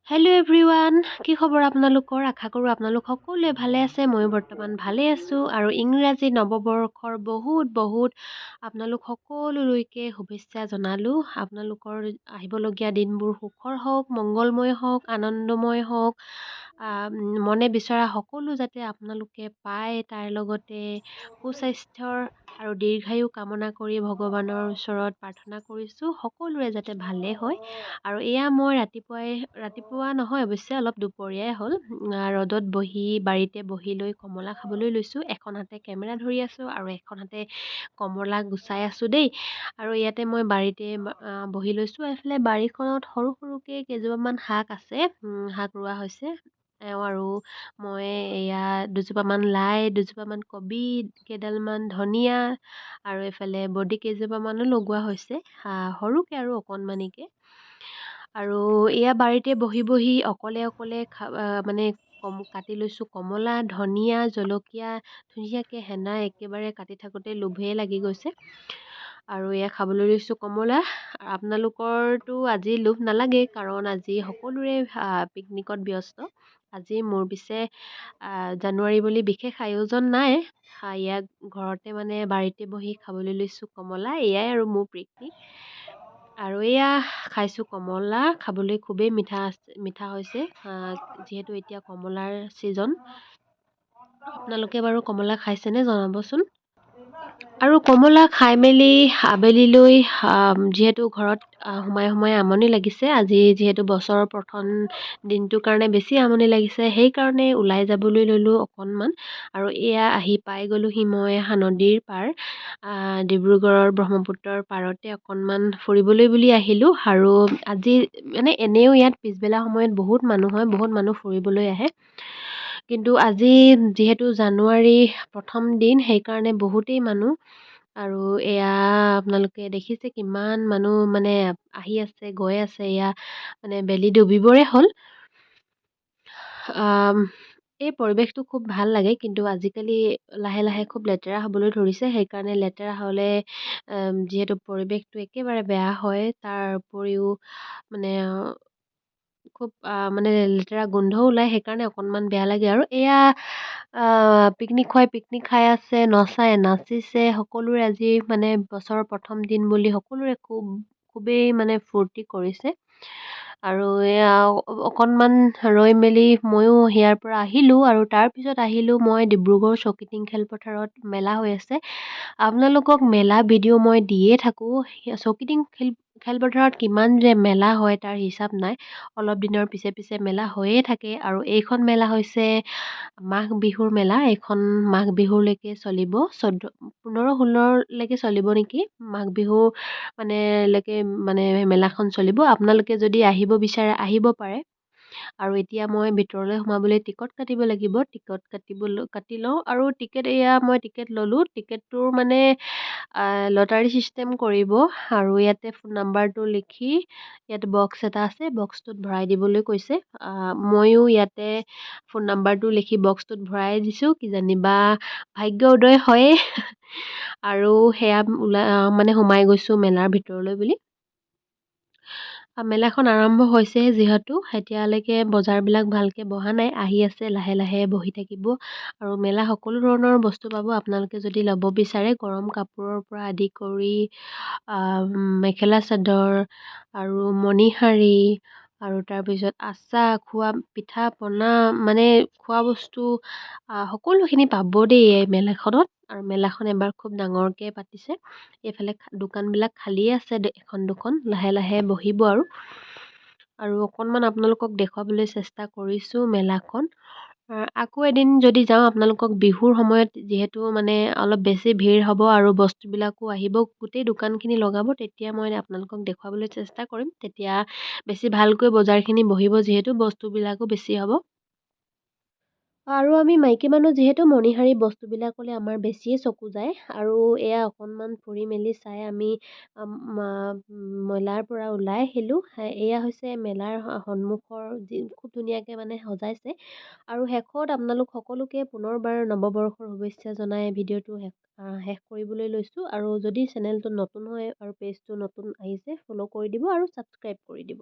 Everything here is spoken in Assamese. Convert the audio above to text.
হেল্ল' এভৰিৱান, কি খবৰ আপোনালোকৰ? আশা কৰোঁ আপোনালোক সকলোৱে ভালে আছে। ময়ো বৰ্তমান ভালে আছোঁ আৰু ইংৰাজী নৱবৰ্ষৰ বহুত আপোনালোক সকলোলৈকে শুভেচ্ছা জনালোঁ। আপোনালোকৰ আহিবলগীয়া দিনবোৰ সুখৰ হওক, মংগলময় হওক, আনন্দময় হওক। মনে বিচৰা সকলো যাতে আপোনালোকে পায়, তাৰ লগতে সুস্বাস্থ্যৰ আৰু দীৰ্ঘায়ু কামনা কৰি ভগৱানৰ ওচৰত প্ৰাৰ্থনা কৰিছোঁ সকলোৰে যাতে ভালে হয়। আৰু এয়া মই ৰাতিপুৱা নহয়, অৱশ্যে অলপ দুপৰীয়াই হ'ল। ৰ'দত বাৰীতে বহি লৈ কমলা খাবলৈ লৈছোঁ। এখন হাতে কেমেৰা ধৰি আছোঁ আৰু এখন হাতে কমলা গুচাই আছোঁ দেই। আৰু ইয়াতে মই বাৰীতে বহি লৈছোঁ। এইফালে বাৰীখনত সৰুকৈ কেইজোপামান শাক আছে, শাক ৰোৱা হৈছে। আৰু মই এয়া দুজোপামান লাই, দুজোপামান কবি, কেইডালমান ধনিয়া আৰু এইফালে বডি কেইজোপামানো লগোৱা হৈছে, সৰুকৈ আৰু অকণমানিকৈ। আৰু এয়া বাৰীতে বহি অকলে মানে কাটি লৈছোঁ কমলা, ধনিয়া, জলকীয়া ধুনীয়াকৈ হেনাই একেবাৰে কাটি থাকোঁতে লোভেই লাগি গৈছে। আৰু এয়া খাবলৈ লৈছোঁ কমলা। আপোনালোকৰতো আজি লোভ নালাগে, কাৰণ আজি সকলোৰে পিকনিকত ব্যস্ত। আজি মোৰ পিছে জানুৱাৰী বুলি বিশেষ আয়োজন নাই। ইয়াক ঘৰতে মানে বাৰীতে বহি খাবলৈ লৈছোঁ কমলা। এয়াই আৰু মোৰ পিকনিক। আৰু এয়া খাইছোঁ কমলা, খাবলৈ খুবেই মিঠা হৈছে, যিহেতু এতিয়া কমলাৰ ছিজন। আপোনালোকে বাৰু কমলা খাইছেনে জনাবচোন। আৰু কমলা খাই মেলি আবেলিলৈ যিহেতু ঘৰত সোমাই আমনি লাগিছে, আজি যিহেতু বছৰৰ প্ৰথম দিনটোৰ কাৰণে বেছি আমনি লাগিছে, সেইকাৰণে ওলাই যাবলৈ ল'লোঁ অকণমান। আৰু এয়া আহি পাই গ'লোহি মই নদীৰ পাৰ, ডিব্ৰুগড়ৰ ব্ৰহ্মপুত্ৰৰ পাৰতে অকণমান ফুৰিবলৈ বুলি আহিলোঁ। আৰু আজি মানে এনেও ইয়াত পিছবেলা সময়ত বহুত মানুহ হয়, বহুত মানুহ ফুৰিবলৈ আহে। কিন্তু আজি যিহেতু জানুৱাৰী প্ৰথম দিন, সেইকাৰণে বহুতেই মানুহ। আৰু এয়া আপোনালোকে দেখিছে কিমান মানুহ মানে আহি আছে, গৈ আছে। এয়া মানে বেলি ডুবিবৰে হ'ল। এই পৰিৱেশটো খুব ভাল লাগে, কিন্তু আজিকালি লাহে খুব লেতেৰা হ'বলৈ ধৰিছে। সেইকাৰণে লেতেৰা হ'লে যিহেতু পৰিৱেশটো একেবাৰে বেয়া হয়, তাৰ উপৰিও মানে খুব মানে লেতেৰা গোন্ধও ওলায়, সেইকাৰণে অকণমান বেয়া লাগে। আৰু এয়া পিকনিক খাই আছে, নাচিছে সকলোৰে। আজি মানে বছৰৰ প্ৰথম দিন বুলি সকলোৰে খুবেই মানে ফূৰ্তি কৰিছে। আৰু এয়া অকণমান ৰৈ মেলি ময়ো ইয়াৰ পৰা আহিলোঁ। আৰু তাৰপিছত আহিলোঁ মই ডিব্ৰুগড় চৌকিডিং খেলপথাৰত, মেলা হৈ আছে। আপোনালোকক মেলা ভিডিঅ' মই দিয়ে থাকোঁ। চৌকিডিং খেলপথাৰত কিমান যে মেলা হয় তাৰ হিচাপ নাই। অলপ দিনৰ পিছে মেলা হৈয়ে থাকে। আৰু এইখন মেলা হৈছে মাঘ বিহুৰ মেলা। এইখন মাঘ বিহুলৈকে চলিব, 15-16লৈকে চলিব নেকি। মাঘ বিহু লৈকে মানে মেলাখন চলিব। আপোনালোকে যদি আহিব বিচাৰে আহিব পাৰে। আৰু এতিয়া মই ভিতৰলৈ সোমাবলৈ টিকট কাটিব লাগিব। টিকট কাটি লওঁ। আৰু মই টিকেট ল'লোঁ। টিকেটটোৰ মানে লটাৰী ছিষ্টেম কৰিব। আৰু ইয়াতে ফোন নাম্বাৰটো লিখি, ইয়াতে বক্স এটা আছে, বক্সটোত ভৰাই দিবলৈ কৈছে। ময়ো ইয়াতে ফোন নাম্বাৰটো লিখি বক্সটোত ভৰাই দিছোঁ, কিজানিবা ভাগ্য উদয় হয়েই। আৰু সেয়া মানে সোমাই গৈছোঁ মেলাৰ ভিতৰলৈ বুলি। মেলাখন আৰম্ভ হৈছেহে, যিহেতু এতিয়ালৈকে বজাৰবিলাক ভালকৈ বহা নাই, আহি আছে, লাহে বহি থাকিব। আৰু মেলা সকলো ধৰণৰ বস্তু পাব। আপোনালোকে যদি ল'ব বিচাৰে, গৰম কাপোৰৰ পৰা আদি কৰি মেখেলা চাদৰ আৰু মণিহাৰী, আৰু তাৰপিছত পিঠা পনা, মানে খোৱা বস্তু সকলোখিনি পাব দেই এই মেলাখনত। আৰু মেলাখন এবাৰ খুব ডাঙৰকৈ পাতিছে। এইফালে দোকানবিলাক খালিয়ে আছে, এখন দুখন, লাহে বহিব। আৰু অকণমান আপোনালোকক দেখুৱাবলৈ চেষ্টা কৰিছোঁ মেলাখন। আকৌ এদিন যদি যাওঁ আপোনালোকক, বিহুৰ সময়ত যিহেতু মানে অলপ বেছি ভিৰ হ'ব আৰু বস্তুবিলাকো আহিব, গোটেই দোকানখিনি লগাব, তেতিয়া মই আপোনালোকক দেখুৱাবলৈ চেষ্টা কৰিম। তেতিয়া বেছি ভালকৈ বজাৰখিনি বহিব, যিহেতু বস্তুবিলাকো বেছি হ'ব। আৰু আমি মাইকী মানুহ যিহেতু, মণিহাৰী বস্তুবিলাকলৈ আমাৰ বেছিয়ে চকু যায়। আৰু এয়া অকণমান ফুৰি মেলি চাই আমি মেলাৰ পৰা ওলাই আহিলোঁ। এয়া হৈছে মেলাৰ সন্মুখৰ, খুব ধুনীয়াকৈ মানে সজাইছে। আৰু শেষত আপোনালোক সকলোকে পুনৰবাৰ নৱবৰ্ষৰ শুভেচ্ছা জনাই ভিডিঅ'টো শেষ কৰিবলৈ লৈছোঁ। আৰু যদি চেনেলটো নতুন হয় আৰু পেজটো নতুন আহিছে, ফ'ল' কৰি দিব আৰু ছাবস্ক্ৰাইব কৰি দিব।